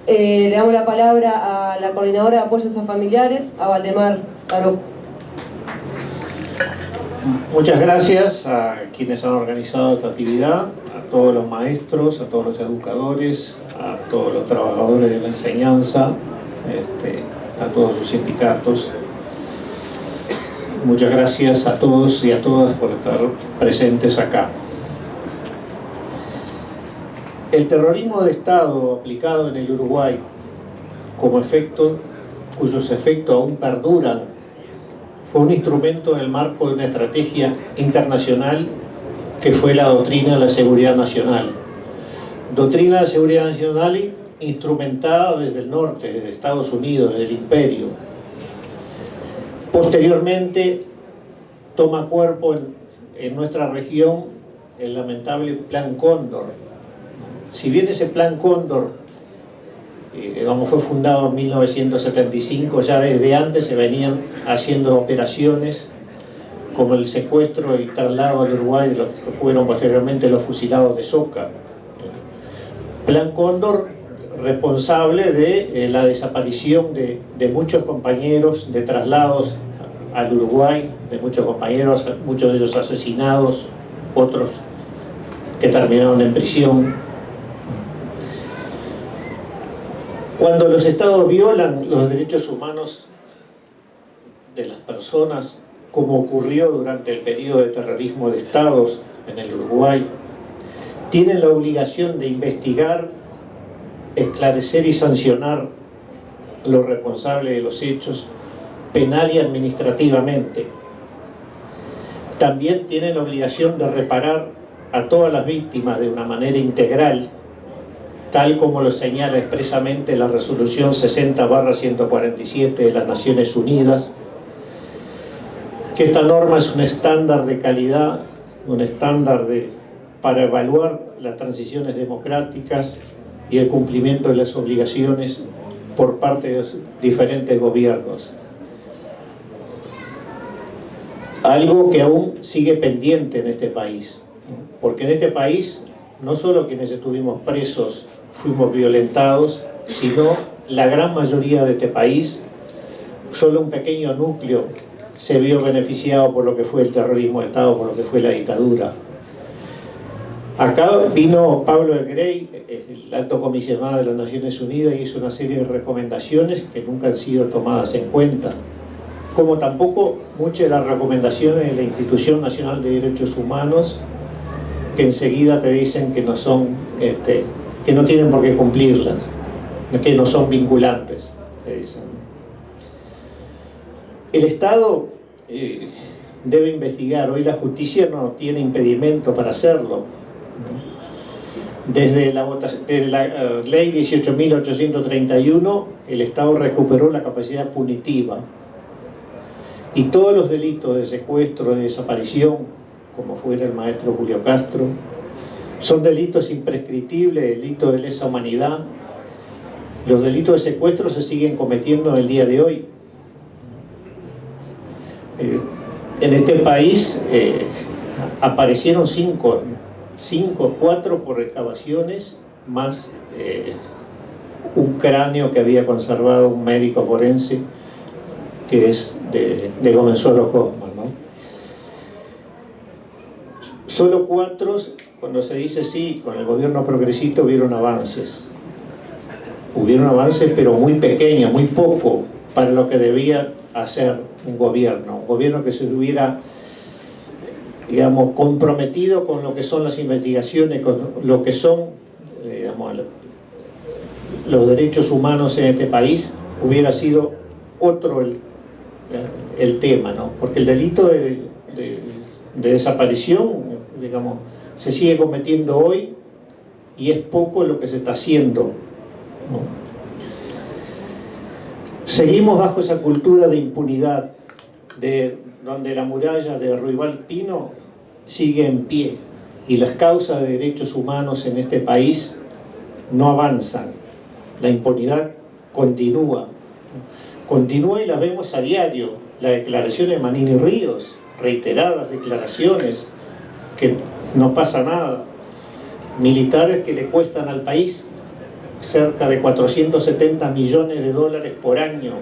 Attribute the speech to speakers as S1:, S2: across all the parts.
S1: Le damos la palabra a la coordinadora de apoyos a familiares, a Valdemar Taró.
S2: Muchas gracias a quienes han organizado esta actividad, a todos los maestros, a todos los educadores, a todos los trabajadores de la enseñanza, a todos los sindicatos. Muchas gracias a todos y a todas por estar presentes acá. El terrorismo de Estado aplicado en el Uruguay, cuyos efectos aún perduran, fue un instrumento en el marco de una estrategia internacional que fue la doctrina de la seguridad nacional. Doctrina de la seguridad nacional instrumentada desde el norte, desde Estados Unidos, desde el imperio. Posteriormente toma cuerpo en nuestra región el lamentable Plan Cóndor. Si bien ese Plan Cóndor fue fundado en 1975, ya desde antes se venían haciendo operaciones como el secuestro y traslado al Uruguay de los que fueron posteriormente los fusilados de Soca. Plan Cóndor responsable de la desaparición de muchos compañeros, de traslados al Uruguay, de muchos compañeros, muchos de ellos asesinados, otros que terminaron en prisión. Cuando los estados violan los derechos humanos de las personas, como ocurrió durante el periodo de terrorismo de estados en el Uruguay, tienen la obligación de investigar, esclarecer y sancionar los responsables de los hechos penal y administrativamente. También tienen la obligación de reparar a todas las víctimas de una manera integral, tal como lo señala expresamente la resolución 60/147 de las Naciones Unidas, que esta norma es un estándar de calidad, un estándar para evaluar las transiciones democráticas y el cumplimiento de las obligaciones por parte de los diferentes gobiernos. Algo que aún sigue pendiente en este país, porque en este país no solo quienes estuvimos presos fuimos violentados, sino la gran mayoría de este país, solo un pequeño núcleo se vio beneficiado por lo que fue el terrorismo de Estado, por lo que fue la dictadura. Acá vino Pablo El Grey, el alto comisionado de las Naciones Unidas, y hizo una serie de recomendaciones que nunca han sido tomadas en cuenta, como tampoco muchas de las recomendaciones de la Institución Nacional de Derechos Humanos, que enseguida te dicen que no son, que no tienen por qué cumplirlas, que no son vinculantes, te dicen. El Estado debe investigar. Hoy la justicia no tiene impedimento para hacerlo. Desde la ley 18.831, el Estado recuperó la capacidad punitiva. Y todos los delitos de secuestro, de desaparición, como fuera el maestro Julio Castro, son delitos imprescriptibles, delitos de lesa humanidad. Los delitos de secuestro se siguen cometiendo en el día de hoy. En este país aparecieron 4 por excavaciones, más un cráneo que había conservado un médico forense, que es de Gomenzuelo Hoffman, ¿no? Solo 4, cuando se dice sí, con el gobierno progresista hubieron avances. Hubieron avances, pero muy pequeños, muy poco, para lo que debía hacer un gobierno que se hubiera, digamos, comprometido con lo que son las investigaciones, con lo que son, digamos, los derechos humanos en este país. Hubiera sido otro el tema, ¿no? Porque el delito de desaparición, digamos, se sigue cometiendo hoy y es poco lo que se está haciendo, ¿no? Seguimos bajo esa cultura de impunidad, donde la muralla de Ruibal Pino sigue en pie y las causas de derechos humanos en este país no avanzan. La impunidad continúa y la vemos a diario. La declaración de Manini Ríos, reiteradas declaraciones, que no pasa nada. Militares que le cuestan al país cerca de 470 millones de dólares por año.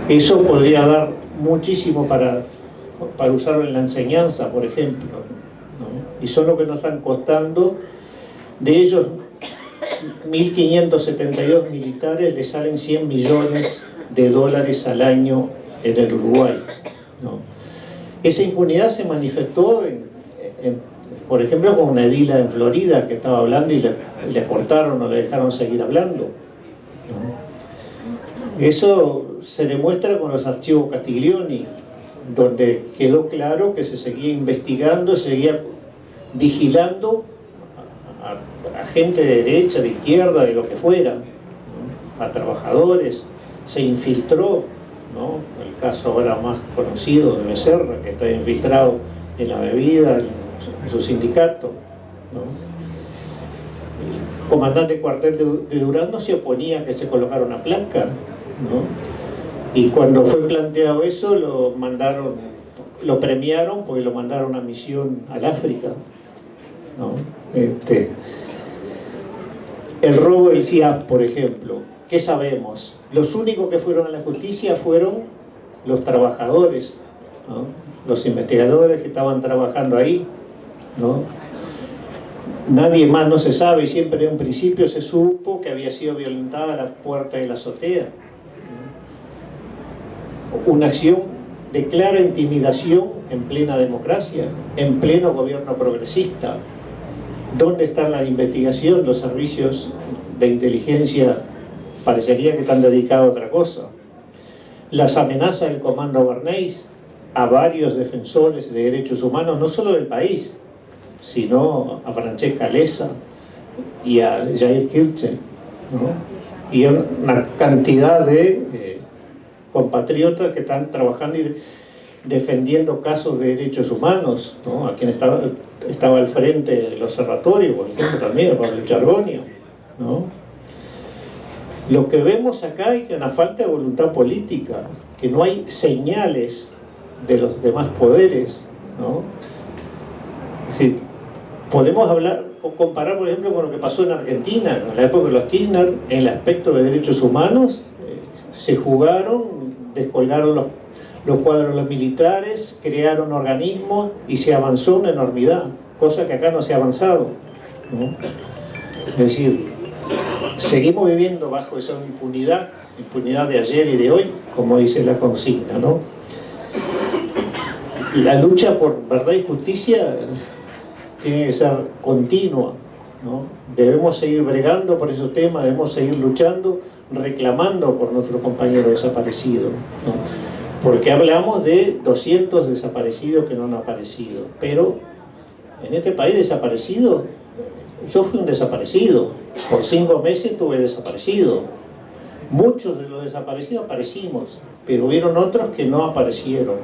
S2: Eso podría dar muchísimo para usarlo en la enseñanza, por ejemplo, ¿no? Y son lo que nos están costando. De ellos, 1.572 militares, le salen 100 millones de dólares al año en el Uruguay, ¿no? Esa impunidad se manifestó, por ejemplo, con una edila en Florida que estaba hablando y le cortaron o le dejaron seguir hablando, ¿no? Eso se demuestra con los archivos Castiglioni, donde quedó claro que se seguía investigando, se seguía vigilando a gente de derecha, de izquierda, de lo que fuera, ¿no? A trabajadores, se infiltró, ¿no? El caso ahora más conocido de Becerra, que está infiltrado en la bebida, en su sindicato, ¿no? El comandante cuartel de Durán no se oponía a que se colocara una placa, ¿no? Y cuando fue planteado eso, lo premiaron porque lo mandaron a misión al África, ¿no? El robo del FIAP, por ejemplo, ¿qué sabemos? Los únicos que fueron a la justicia fueron los trabajadores, ¿no? Los investigadores que estaban trabajando ahí, ¿no? Nadie más, no se sabe, siempre en un principio se supo que había sido violentada la puerta de la azotea, ¿no? Una acción de clara intimidación en plena democracia, en pleno gobierno progresista. ¿Dónde está la investigación? Los servicios de inteligencia parecería que están dedicados a otra cosa. Las amenazas del comando Bernays a varios defensores de derechos humanos, no solo del país, sino a Francesca Lessa y a Jair Kirchner, ¿no? Y una cantidad de compatriotas que están trabajando y defendiendo casos de derechos humanos, ¿no? A quien estaba al frente del observatorio, por ejemplo, también, Pablo Chargonio, ¿no? Lo que vemos acá es una falta de voluntad política, que no hay señales de los demás poderes, ¿no? Es decir, podemos comparar, por ejemplo, con lo que pasó en Argentina, en la época de los Kirchner, en el aspecto de derechos humanos, se jugaron, descolgaron los cuadros de los militares, crearon organismos y se avanzó una enormidad, cosa que acá no se ha avanzado, ¿no? Es decir, seguimos viviendo bajo esa impunidad de ayer y de hoy, como dice la consigna, ¿no? La lucha por verdad y justicia tiene que ser continua, ¿no? Debemos seguir bregando por esos temas, debemos seguir luchando, reclamando por nuestros compañeros desaparecidos, ¿no? Porque hablamos de 200 desaparecidos que no han aparecido, pero en este país desaparecido, yo fui un desaparecido, por 5 meses estuve desaparecido. Muchos de los desaparecidos aparecimos, pero hubieron otros que no aparecieron,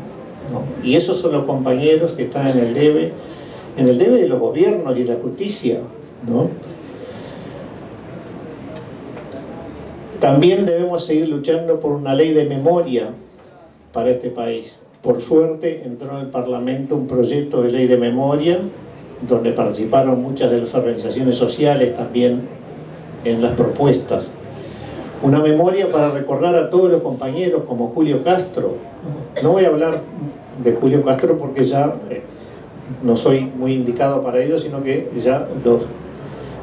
S2: ¿no? Y esos son los compañeros que están en el debe de los gobiernos y de la justicia, ¿no? También debemos seguir luchando por una ley de memoria para este país. Por suerte entró en el Parlamento un proyecto de ley de memoria donde participaron muchas de las organizaciones sociales también en las propuestas. Una memoria para recordar a todos los compañeros como Julio Castro. No voy a hablar de Julio Castro porque ya no soy muy indicado para ello, sino que ya los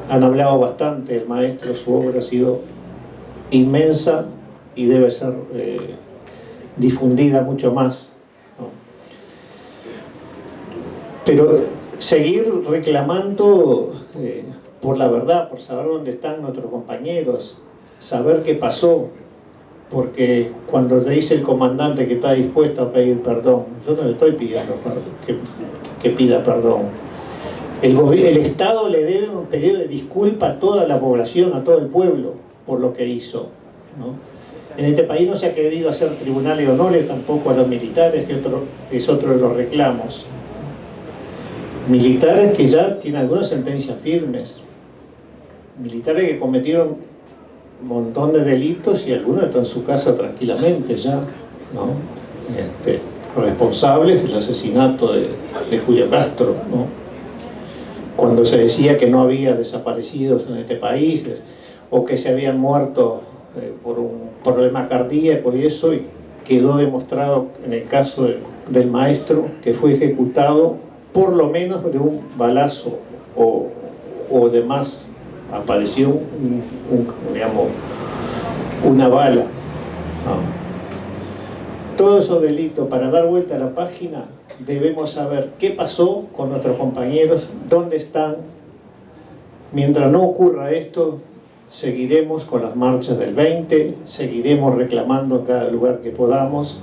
S2: han hablado bastante. El maestro, su obra ha sido inmensa y debe ser difundida mucho más, ¿no? Pero seguir reclamando por la verdad, por saber dónde están nuestros compañeros, saber qué pasó, porque cuando te dice el comandante que está dispuesto a pedir perdón, yo no le estoy pidiendo que pida perdón. El Estado le debe un pedido de disculpa a toda la población, a todo el pueblo, por lo que hizo, ¿no? En este país no se ha querido hacer tribunales de honores tampoco a los militares, que es otro de los reclamos. Militares que ya tienen algunas sentencias firmes, militares que cometieron un montón de delitos y algunos están en su casa tranquilamente ya, ¿no? Responsables del asesinato de Julio Castro, ¿no? cuando se decía que no había desaparecidos en este país o que se habían muerto por un problema cardíaco y eso, y quedó demostrado en el caso del maestro que fue ejecutado por lo menos de un balazo o de más, apareció digamos, una bala, ¿no? Todos esos delitos, para dar vuelta a la página, debemos saber qué pasó con nuestros compañeros, dónde están. Mientras no ocurra esto, seguiremos con las marchas del 20, seguiremos reclamando en cada lugar que podamos,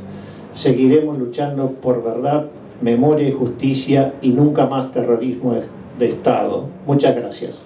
S2: seguiremos luchando por verdad, memoria y justicia y nunca más terrorismo de Estado. Muchas gracias.